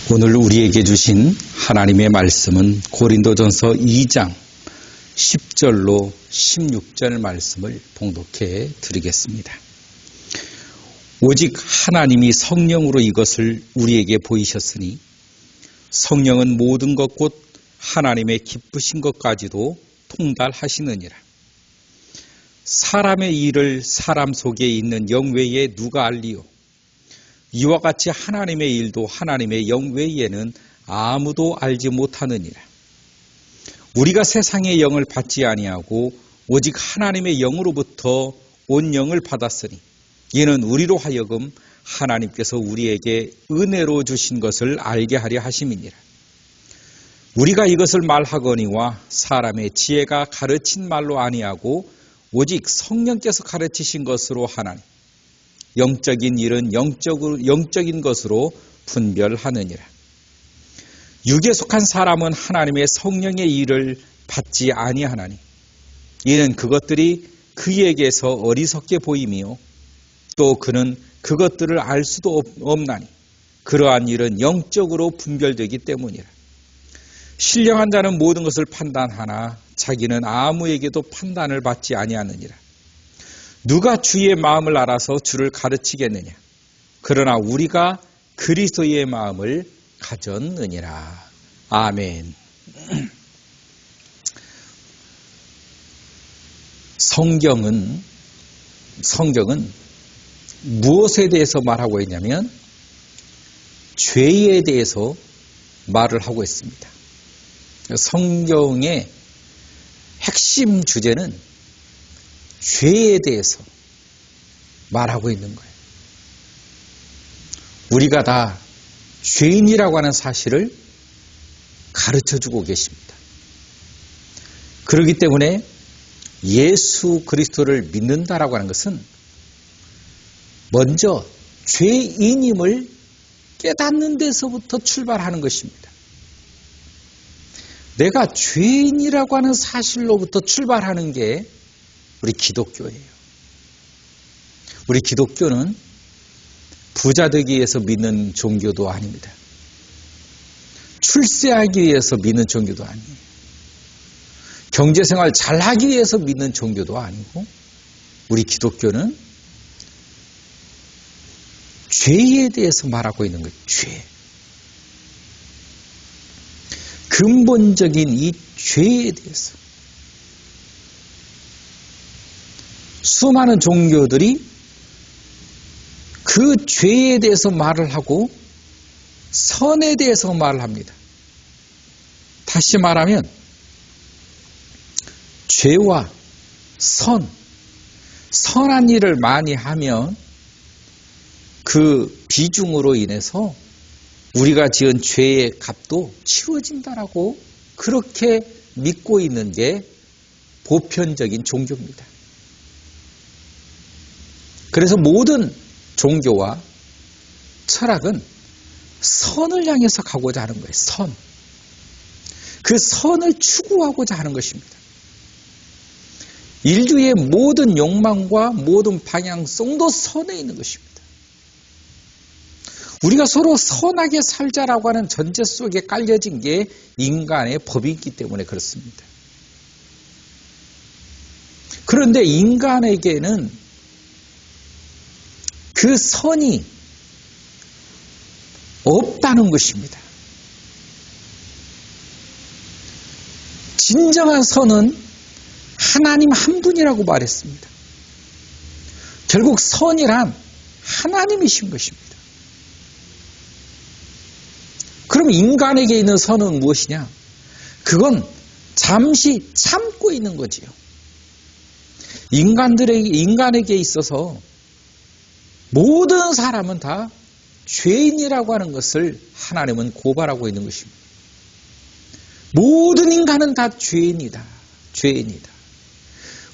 오늘 우리에게 주신 하나님의 말씀은 고린도전서 2장 10절로 16절 말씀을 봉독해 드리겠습니다. 오직 하나님이 성령으로 이것을 우리에게 보이셨으니 성령은 모든 것 곧 하나님의 기쁘신 것까지도 통달하시느니라. 사람의 일을 사람 속에 있는 영 외에 누가 알리요? 이와 같이 하나님의 일도 하나님의 영 외에는 아무도 알지 못하느니라. 우리가 세상의 영을 받지 아니하고 오직 하나님의 영으로부터 온 영을 받았으니 이는 우리로 하여금 하나님께서 우리에게 은혜로 주신 것을 알게 하려 하심이니라. 우리가 이것을 말하거니와 사람의 지혜가 가르친 말로 아니하고 오직 성령께서 가르치신 것으로 하나니 영적인 일은 영적인 것으로 분별하느니라. 육에 속한 사람은 하나님의 성령의 일을 받지 아니하나니 이는 그것들이 그에게서 어리석게 보이며 또 그는 그것들을 알 수도 없나니 그러한 일은 영적으로 분별되기 때문이라. 신령한 자는 모든 것을 판단하나 자기는 아무에게도 판단을 받지 아니하느니라. 누가 주의 마음을 알아서 주를 가르치겠느냐? 그러나 우리가 그리스도의 마음을 가졌느니라. 아멘. 성경은 무엇에 대해서 말하고 있냐면 죄에 대해서 말을 하고 있습니다. 성경의 핵심 주제는 죄에 대해서 말하고 있는 거예요. 우리가 다 죄인이라고 하는 사실을 가르쳐주고 계십니다. 그렇기 때문에 예수 그리스도를 믿는다라고 하는 것은 먼저 죄인임을 깨닫는 데서부터 출발하는 것입니다. 내가 죄인이라고 하는 사실로부터 출발하는 게 우리 기독교예요. 우리 기독교는 부자 되기 위해서 믿는 종교도 아닙니다. 출세하기 위해서 믿는 종교도 아니에요. 경제생활 잘하기 위해서 믿는 종교도 아니고 우리 기독교는 죄에 대해서 말하고 있는 거예요. 죄. 근본적인 이 죄에 대해서 수많은 종교들이 그 죄에 대해서 말을 하고 선에 대해서 말을 합니다. 다시 말하면 죄와 선한 일을 많이 하면 그 비중으로 인해서 우리가 지은 죄의 값도 치워진다라고 그렇게 믿고 있는 게 보편적인 종교입니다. 그래서 모든 종교와 철학은 선을 향해서 가고자 하는 거예요. 선. 그 선을 추구하고자 하는 것입니다. 인류의 모든 욕망과 모든 방향성도 선에 있는 것입니다. 우리가 서로 선하게 살자라고 하는 전제 속에 깔려진 게 인간의 법이기 때문에 그렇습니다. 그런데 인간에게는 그 선이 없다는 것입니다. 진정한 선은 하나님 한 분이라고 말했습니다. 결국 선이란 하나님이신 것입니다. 그럼 인간에게 있는 선은 무엇이냐? 그건 잠시 참고 있는 거지요. 인간에게 있어서 모든 사람은 다 죄인이라고 하는 것을 하나님은 고발하고 있는 것입니다. 모든 인간은 다 죄인이다.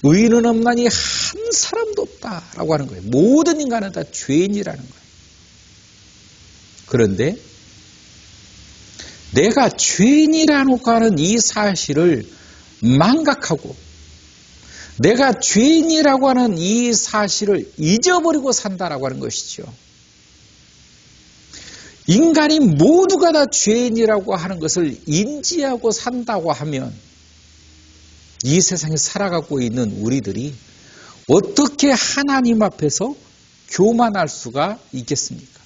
의인은 없나니 한 사람도 없다라고 하는 거예요. 모든 인간은 다 죄인이라는 거예요. 그런데 내가 죄인이라고 하는 이 사실을 망각하고 내가 죄인이라고 하는 이 사실을 잊어버리고 산다라고 하는 것이죠. 인간이 모두가 다 죄인이라고 하는 것을 인지하고 산다고 하면 이 세상에 살아가고 있는 우리들이 어떻게 하나님 앞에서 교만할 수가 있겠습니까?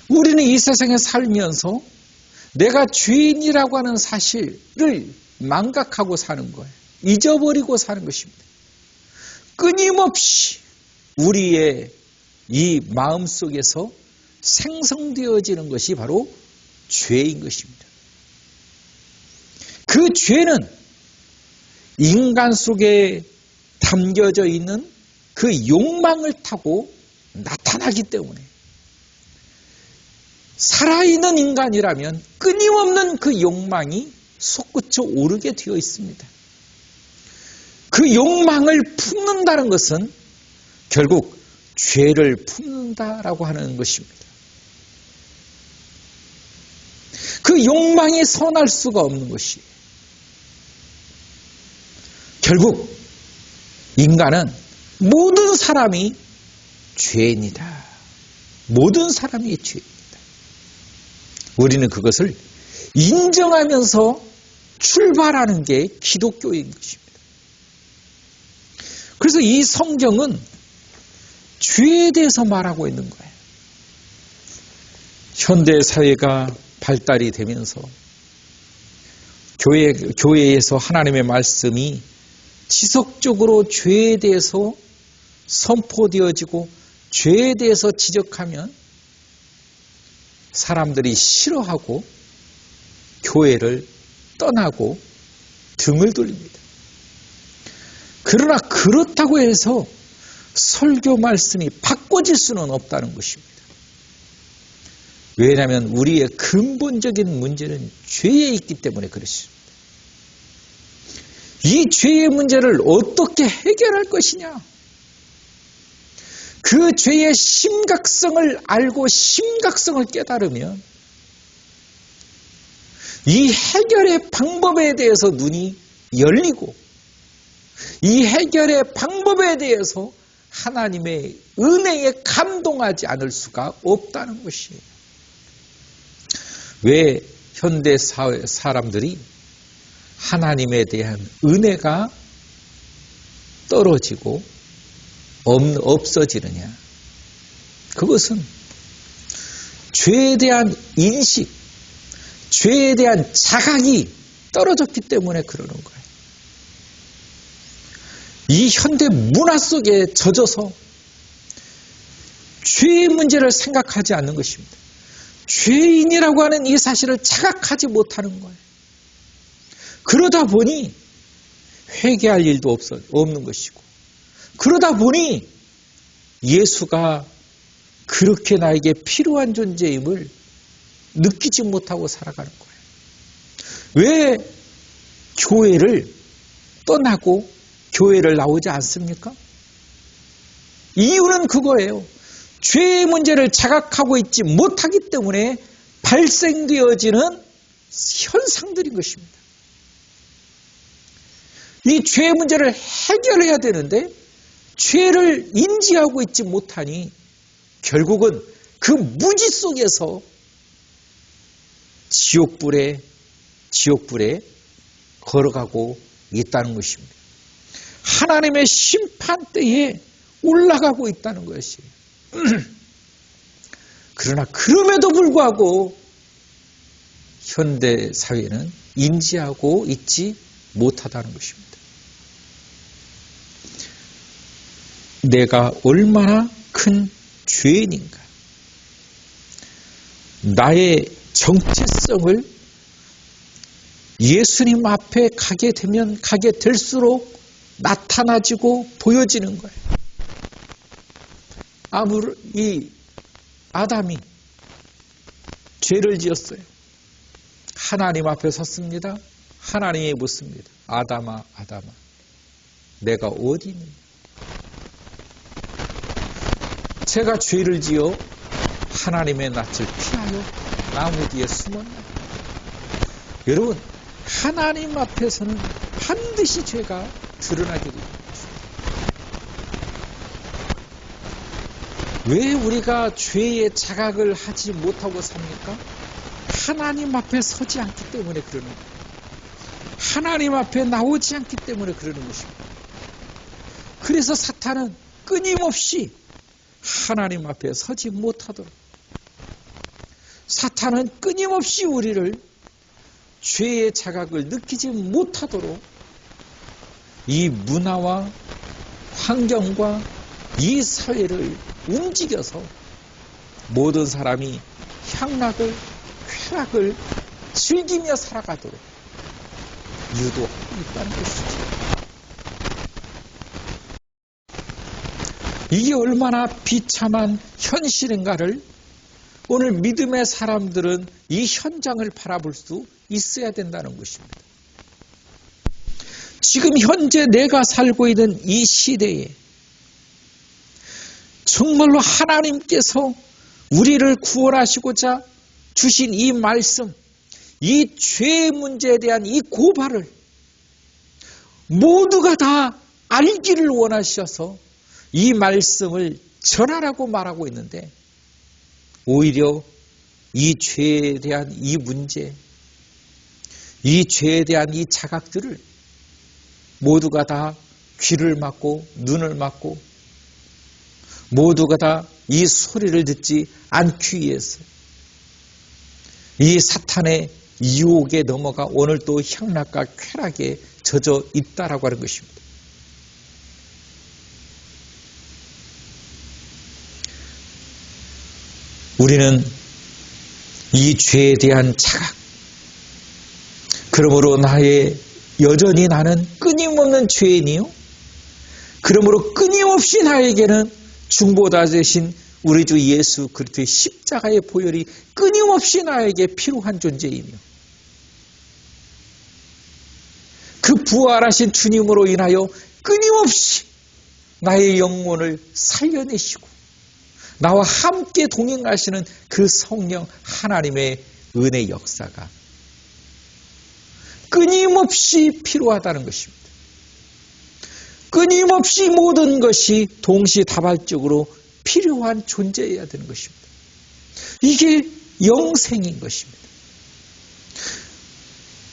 우리는 이 세상에 살면서 내가 죄인이라고 하는 사실을 망각하고 사는 거예요. 잊어버리고 사는 것입니다. 끊임없이 우리의 이 마음속에서 생성되어지는 것이 바로 죄인 것입니다. 그 죄는 인간 속에 담겨져 있는 그 욕망을 타고 나타나기 때문에 살아있는 인간이라면 끊임없는 그 욕망이 솟구쳐 오르게 되어 있습니다. 그 욕망을 품는다는 것은 결국 죄를 품는다라고 하는 것입니다. 그 욕망이 선할 수가 없는 것이 결국 인간은 모든 사람이 죄인이다. 모든 사람이 죄인이다. 우리는 그것을 인정하면서 출발하는 게 기독교인 것입니다. 그래서 이 성경은 죄에 대해서 말하고 있는 거예요. 현대 사회가 발달이 되면서 교회에서 하나님의 말씀이 지속적으로 죄에 대해서 선포되어지고 죄에 대해서 지적하면 사람들이 싫어하고 교회를 떠나고 등을 돌립니다. 그러나 그렇다고 해서 설교 말씀이 바꿔질 수는 없다는 것입니다. 왜냐하면 우리의 근본적인 문제는 죄에 있기 때문에 그렇습니다. 이 죄의 문제를 어떻게 해결할 것이냐? 그 죄의 심각성을 알고 심각성을 깨달으면 이 해결의 방법에 대해서 눈이 열리고 이 해결의 방법에 대해서 하나님의 은혜에 감동하지 않을 수가 없다는 것이에요. 왜 현대 사람들이 하나님에 대한 은혜가 떨어지고 없어지느냐? 그것은 죄에 대한 인식, 죄에 대한 자각이 떨어졌기 때문에 그러는 거예요. 이 현대 문화 속에 젖어서 죄의 문제를 생각하지 않는 것입니다. 죄인이라고 하는 이 사실을 자각하지 못하는 거예요. 그러다 보니 회개할 일도 없는 것이고 그러다 보니 예수가 그렇게 나에게 필요한 존재임을 느끼지 못하고 살아가는 거예요. 왜 교회를 떠나고 교회를 나오지 않습니까? 이유는 그거예요. 죄의 문제를 자각하고 있지 못하기 때문에 발생되어지는 현상들인 것입니다. 이 죄의 문제를 해결해야 되는데 죄를 인지하고 있지 못하니 결국은 그 무지 속에서 지옥불에 걸어가고 있다는 것입니다. 하나님의 심판대에 올라가고 있다는 것이에요. 그러나 그럼에도 불구하고 현대 사회는 인지하고 있지 못하다는 것입니다. 내가 얼마나 큰 죄인인가. 나의 정체성을 예수님 앞에 가게 되면 가게 될수록 나타나지고 보여지는 거예요. 이 아담이 죄를 지었어요. 하나님 앞에 섰습니다. 하나님이 묻습니다. 아담아, 아담아, 내가 어디 있느냐? 제가 죄를 지어 하나님의 낯을 피하여 나무 뒤에 숨었나? 여러분, 하나님 앞에서는 반드시 죄가 드러나게 됩니다. 왜 우리가 죄의 자각을 하지 못하고 삽니까? 하나님 앞에 서지 않기 때문에 그러는 거예요. 하나님 앞에 나오지 않기 때문에 그러는 것입니다. 그래서 사탄은 끊임없이 하나님 앞에 서지 못하도록, 사탄은 끊임없이 우리를 죄의 자각을 느끼지 못하도록 이 문화와 환경과 이 사회를 움직여서 모든 사람이 향락을, 쾌락을 즐기며 살아가도록 유도하고 있다는 것이죠. 이게 얼마나 비참한 현실인가를 오늘 믿음의 사람들은 이 현장을 바라볼 수 있어야 된다는 것입니다. 지금 현재 내가 살고 있는 이 시대에 정말로 하나님께서 우리를 구원하시고자 주신 이 말씀, 이 죄의 문제에 대한 이 고발을 모두가 다 알기를 원하셔서 이 말씀을 전하라고 말하고 있는데, 오히려 이 죄에 대한 이 문제, 이 죄에 대한 이 자각들을 모두가 다 귀를 막고 눈을 막고 모두가 다 이 소리를 듣지 않기 위해서 이 사탄의 유혹에 넘어가 오늘 또 향락과 쾌락에 젖어 있다라고 하는 것입니다. 우리는 이 죄에 대한 자각, 그러므로 여전히 나는 끊임없는 죄인이요, 그러므로 끊임없이 나에게는 중보자 되신 우리 주 예수 그리스도의 십자가의 보혈이 끊임없이 나에게 필요한 존재이며, 그 부활하신 주님으로 인하여 끊임없이 나의 영혼을 살려내시고 나와 함께 동행하시는 그 성령 하나님의 은혜 역사가 끊임없이 필요하다는 것입니다. 끊임없이 모든 것이 동시다발적으로 필요한 존재여야 되는 것입니다. 이게 영생인 것입니다.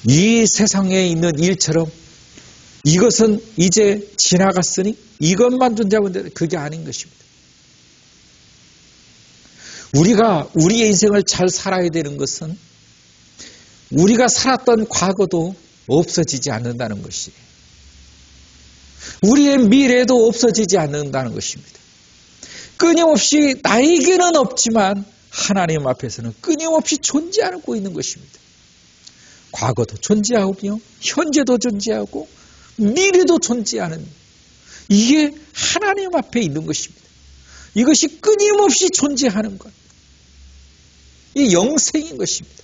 이 세상에 있는 일처럼 이것은 이제 지나갔으니 이것만 존재하면 되는, 그게 아닌 것입니다. 우리가 우리의 인생을 잘 살아야 되는 것은 우리가 살았던 과거도 없어지지 않는다는 것이에요. 우리의 미래도 없어지지 않는다는 것입니다. 끊임없이 나에게는 없지만 하나님 앞에서는 끊임없이 존재하고 있는 것입니다. 과거도 존재하며 현재도 존재하고 미래도 존재하는, 이게 하나님 앞에 있는 것입니다. 이것이 끊임없이 존재하는 것, 이 영생인 것입니다.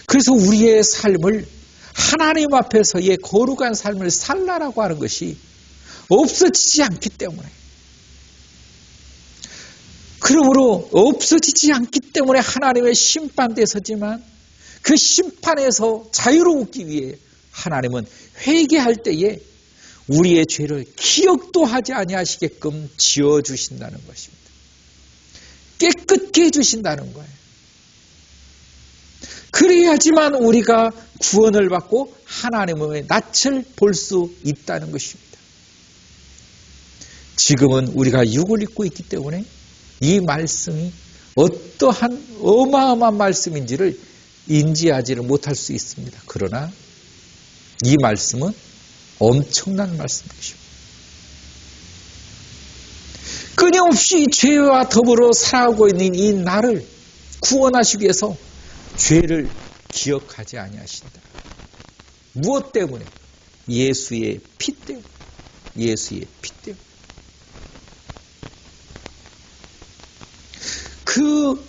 그래서 우리의 삶을 하나님 앞에서의 거룩한 삶을 살라라고 하는 것이 없어지지 않기 때문에, 그러므로 없어지지 않기 때문에 하나님의 심판대에 서지만 그 심판에서 자유로우기 위해 하나님은 회개할 때에 우리의 죄를 기억도 하지 아니하시게끔 지어주신다는 것입니다. 깨끗게 해주신다는 거예요. 그래야지만 우리가 구원을 받고 하나님의 낯을 볼 수 있다는 것입니다. 지금은 우리가 육을 입고 있기 때문에 이 말씀이 어떠한 어마어마한 말씀인지를 인지하지를 못할 수 있습니다. 그러나 이 말씀은 엄청난 말씀이십니다. 끊임없이 죄와 더불어 살아가고 있는 이 나를 구원하시기 위해서 죄를 기억하지 아니하신다. 무엇 때문에? 예수의 피 때문에. 예수의 피 때문에. 그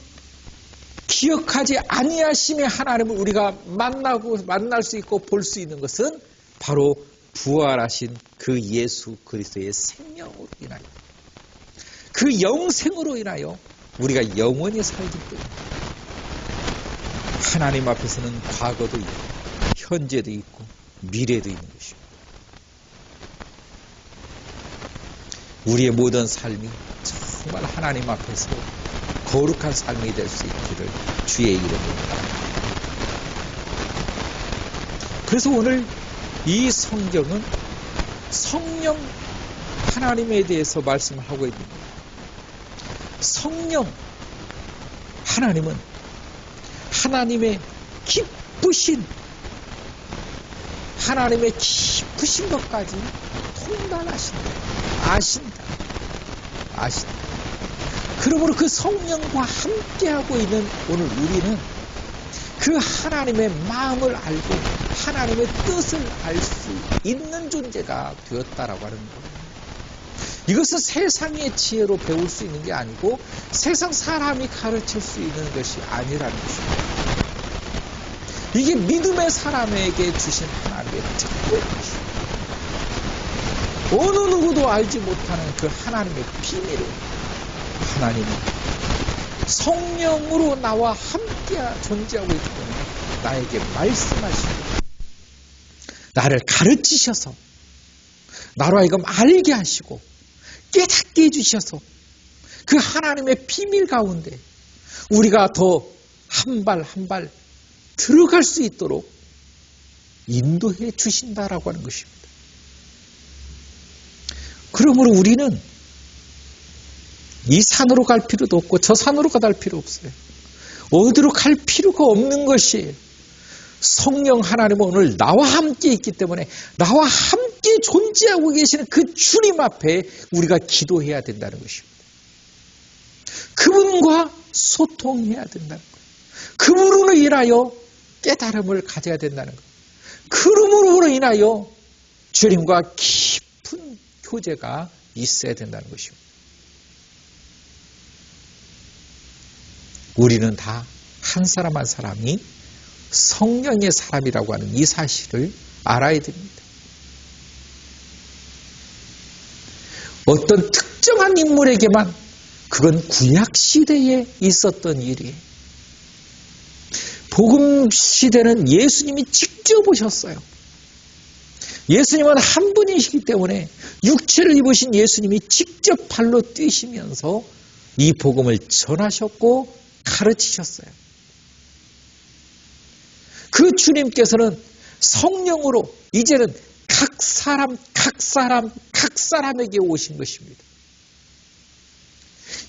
기억하지 아니하심의 하나님을 우리가 만날 수 있고 볼 수 있는 것은 바로 부활하신 그 예수 그리스도의 생명으로 인하여, 그 영생으로 인하여 우리가 영원히 살기 때문에 하나님 앞에서는 과거도 있고 현재도 있고 미래도 있는 것입니다. 우리의 모든 삶이 정말 하나님 앞에서 거룩한 삶이 될 수 있기를 주의 이름으로 바랍니다. 그래서 오늘 이 성경은 성령 하나님에 대해서 말씀을 하고 있는 거예요. 성령 하나님은 하나님의 깊으신 것까지 통달하신다. 아신다. 그러므로 그 성령과 함께하고 있는 오늘 우리는 그 하나님의 마음을 알고 하나님의 뜻을 알 수 있는 존재가 되었다라고 하는 거예요. 이것은 세상의 지혜로 배울 수 있는 게 아니고 세상 사람이 가르칠 수 있는 것이 아니라는 것입니다. 이게 믿음의 사람에게 주신 하나님의 특권인 것입니다. 어느 누구도 알지 못하는 그 하나님의 비밀을 하나님은 성령으로 나와 함께 존재하고 있기 때문에 나에게 말씀하시고 나를 가르치셔서 나로 하여금 알게 하시고 깨닫게 해주셔서 그 하나님의 비밀 가운데 우리가 더 한 발 한 발 들어갈 수 있도록 인도해 주신다라고 하는 것입니다. 그러므로 우리는 이 산으로 갈 필요도 없고 저 산으로 갈 필요 없어요. 어디로 갈 필요가 없는 것이에요. 성령 하나님은 오늘 나와 함께 있기 때문에 나와 함께 존재하고 계시는 그 주님 앞에 우리가 기도해야 된다는 것입니다. 그분과 소통해야 된다는 거예요. 그분으로 인하여 깨달음을 가져야 된다는 거예요. 그러므로 인하여 주님과 깊은 교제가 있어야 된다는 것입니다. 우리는 다 한 사람 한 사람이 성령의 사람이라고 하는 이 사실을 알아야 됩니다. 어떤 특정한 인물에게만 그건 구약시대에 있었던 일이에요. 복음시대는 예수님이 직접 오셨어요. 예수님은 한 분이시기 때문에 육체를 입으신 예수님이 직접 발로 뛰시면서 이 복음을 전하셨고 가르치셨어요. 그 주님께서는 성령으로 이제는 각 사람에게 오신 것입니다.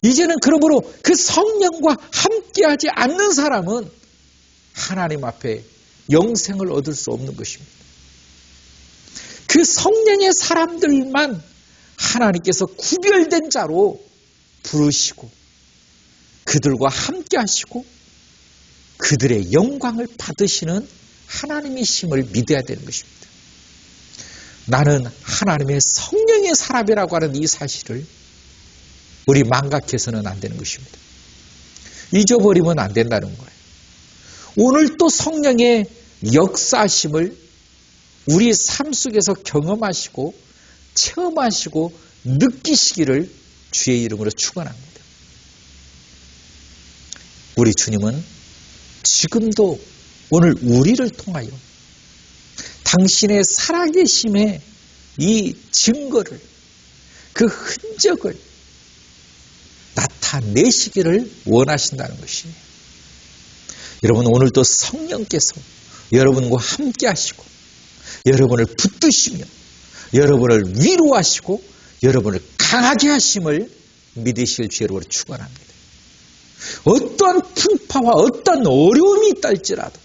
이제는 그러므로 그 성령과 함께하지 않는 사람은 하나님 앞에 영생을 얻을 수 없는 것입니다. 그 성령의 사람들만 하나님께서 구별된 자로 부르시고 그들과 함께하시고 그들의 영광을 받으시는 하나님이심을 믿어야 되는 것입니다. 나는 하나님의 성령의 사람이라고 하는 이 사실을 우리 망각해서는 안 되는 것입니다. 잊어버리면 안 된다는 거예요. 오늘 또 성령의 역사심을 우리 삶 속에서 경험하시고 체험하시고 느끼시기를 주의 이름으로 축원합니다. 우리 주님은 지금도 오늘 우리를 통하여 당신의 살아계심의 이 증거를 그 흔적을 나타내시기를 원하신다는 것이에요. 여러분 오늘도 성령께서 여러분과 함께 하시고 여러분을 붙드시며 여러분을 위로하시고 여러분을 강하게 하심을 믿으실 주로 축원합니다. 어떠한 풍파와 어떠한 어려움이 있다 할지라도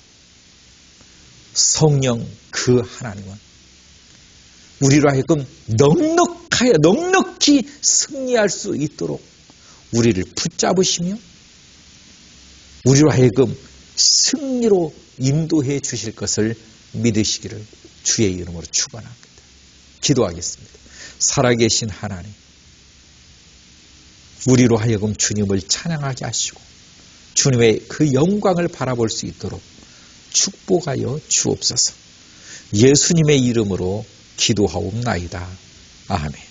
성령 그 하나님은 우리로 하여금 넉넉히 승리할 수 있도록 우리를 붙잡으시며 우리로 하여금 승리로 인도해 주실 것을 믿으시기를 주의 이름으로 축원합니다. 기도하겠습니다. 살아계신 하나님, 우리로 하여금 주님을 찬양하게 하시고 주님의 그 영광을 바라볼 수 있도록 축복하여 주옵소서. 예수님의 이름으로 기도하옵나이다. 아멘.